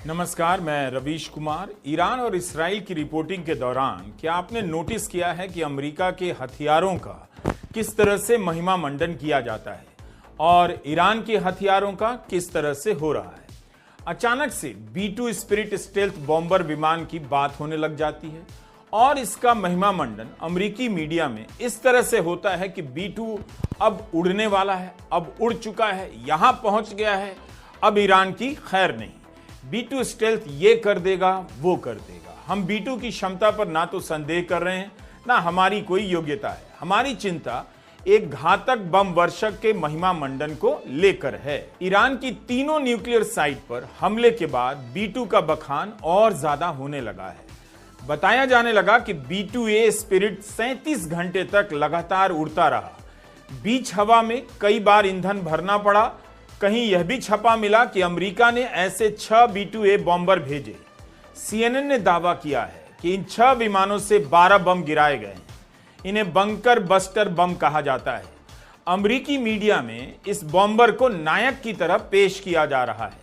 नमस्कार, मैं रवीश कुमार। ईरान और इसराइल की रिपोर्टिंग के दौरान क्या आपने नोटिस किया है कि अमेरिका के हथियारों का किस तरह से महिमा मंडन किया जाता है और ईरान के हथियारों का किस तरह से हो रहा है। अचानक से B-2 स्पिरिट स्टेल्थ बॉम्बर विमान की बात होने लग जाती है और इसका महिमा मंडन अमेरिकी मीडिया में इस तरह से होता है कि B-2 अब उड़ने वाला है, अब उड़ चुका है, यहां पहुंच गया है, अब ईरान की खैर नहीं। B-2 स्टेल्थ ये कर देगा, वो कर देगा। हम B-2 की क्षमता पर ना तो संदेह कर रहे हैं, ना हमारी कोई योग्यता है। हमारी चिंता एक घातक बम वर्षक के महिमा मंडन को लेकर है। ईरान की तीनों न्यूक्लियर साइट पर हमले के बाद B-2 का बखान और ज्यादा होने लगा है। बताया जाने लगा कि B-2A स्पिरिट 37 घंटे तक लगातार उड़ता रहा। बीच हवा में कई बार ईंधन भरना पड़ा। कहीं यह भी छपा मिला कि अमेरिका ने ऐसे 6 B-2A बॉम्बर भेजे। CNN ने दावा किया है कि इन 6 विमानों से 12 बम गिराए गए हैं। इन्हें बंकर बस्टर बम कहा जाता है। अमेरिकी मीडिया में इस बॉम्बर को नायक की तरह पेश किया जा रहा है,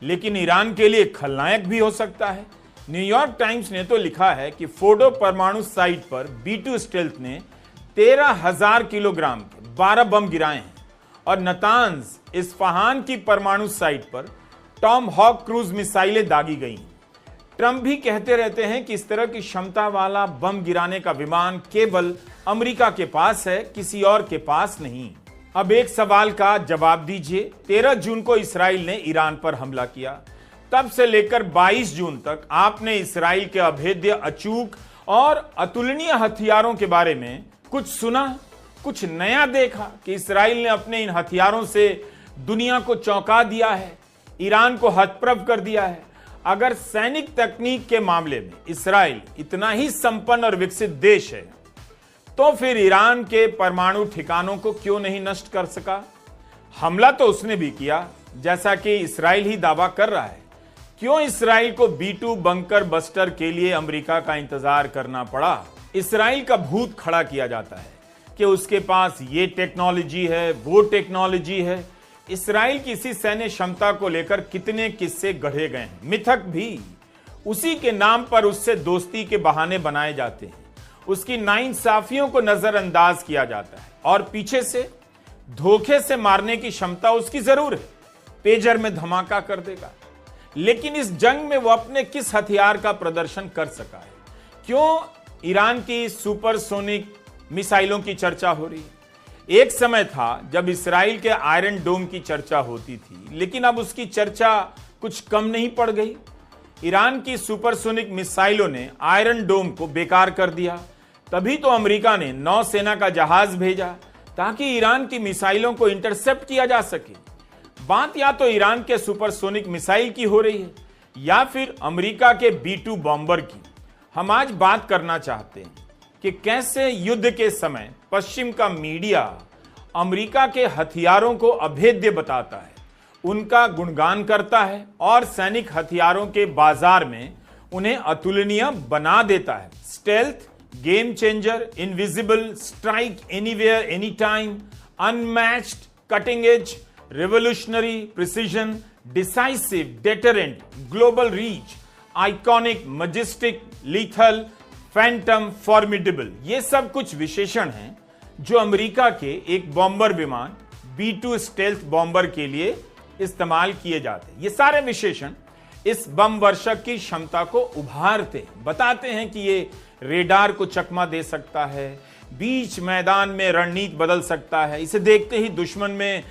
लेकिन ईरान के लिए खलनायक भी हो सकता है। न्यूयॉर्क टाइम्स ने तो लिखा है कि फोर्डो परमाणु साइट पर B-2 स्टेल्थ ने 13,000 किलोग्राम के 12 बम गिराए हैं और नतांज इस्फहान की परमाणु साइट पर टॉम हॉक क्रूज मिसाइलें दागी गई। ट्रंप भी कहते रहते हैं कि इस तरह की क्षमता वाला बम गिराने का विमान केवल अमेरिका के पास है, किसी और के पास नहीं। अब एक सवाल का जवाब दीजिए। 13 जून को इसराइल ने ईरान पर हमला किया। तब से लेकर 22 जून तक आपने इसराइल के अभेद्य, अचूक और अतुलनीय हथियारों के बारे में कुछ सुना, कुछ नया देखा कि इसराइल ने अपने इन हथियारों से दुनिया को चौंका दिया है, ईरान को हतप्रभ कर दिया है। अगर सैनिक तकनीक के मामले में इसराइल इतना ही संपन्न और विकसित देश है, तो फिर ईरान के परमाणु ठिकानों को क्यों नहीं नष्ट कर सका? हमला तो उसने भी किया, जैसा कि इसराइल ही दावा कर रहा है। क्यों इसराइल को B-2 बंकर बस्टर के लिए अमेरिका का इंतजार करना पड़ा? इसराइल का भूत खड़ा किया जाता है कि उसके पास ये टेक्नोलॉजी है, वो टेक्नोलॉजी है। इसराइल की इसी सैन्य क्षमता को लेकर कितने किस्से गढ़े गए हैं। मिथक भी उसी के नाम पर उससे दोस्ती के बहाने बनाए जाते हैं। उसकी नाइंसाफियों को नजरअंदाज किया जाता है और पीछे से धोखे से मारने की क्षमता उसकी जरूर है। पेजर में धमाका कर देगा। लेकिन इस जंग में वो अपने किस हथियार का प्रदर्शन कर सका है? क्यों ईरान की सुपरसोनिक मिसाइलों की चर्चा हो रही है? एक समय था जब इसराइल के आयरन डोम की चर्चा होती थी, लेकिन अब उसकी चर्चा कुछ कम नहीं पड़ गई। ईरान की सुपरसोनिक मिसाइलों ने आयरन डोम को बेकार कर दिया। तभी तो अमेरिका ने नौसेना का जहाज भेजा ताकि ईरान की मिसाइलों को इंटरसेप्ट किया जा सके। बात या तो ईरान के सुपरसोनिक मिसाइल की हो रही है या फिर अमेरिका के B-2 बॉम्बर की। हम आज बात करना चाहते हैं कि कैसे युद्ध के समय पश्चिम का मीडिया अमेरिका के हथियारों को अभेद्य बताता है, उनका गुणगान करता है और सैनिक हथियारों के बाजार में उन्हें अतुलनीय बना देता है। Stealth, game changer, invisible, strike anywhere any time, unmatched, cutting edge, revolutionary, precision, decisive, deterrent, global reach, iconic, majestic, lethal, Phantom, formidable, ये सब कुछ विशेषण हैं जो अमेरिका के एक बॉम्बर विमान B-2 स्टेल्थ बॉम्बर के लिए इस्तेमाल किए जाते हैं। ये सारे विशेषण इस बम वर्षक की क्षमता को उभारते हैं, बताते हैं कि ये रेडार को चकमा दे सकता है, बीच मैदान में रणनीति बदल सकता है। इसे देखते ही दुश्मन में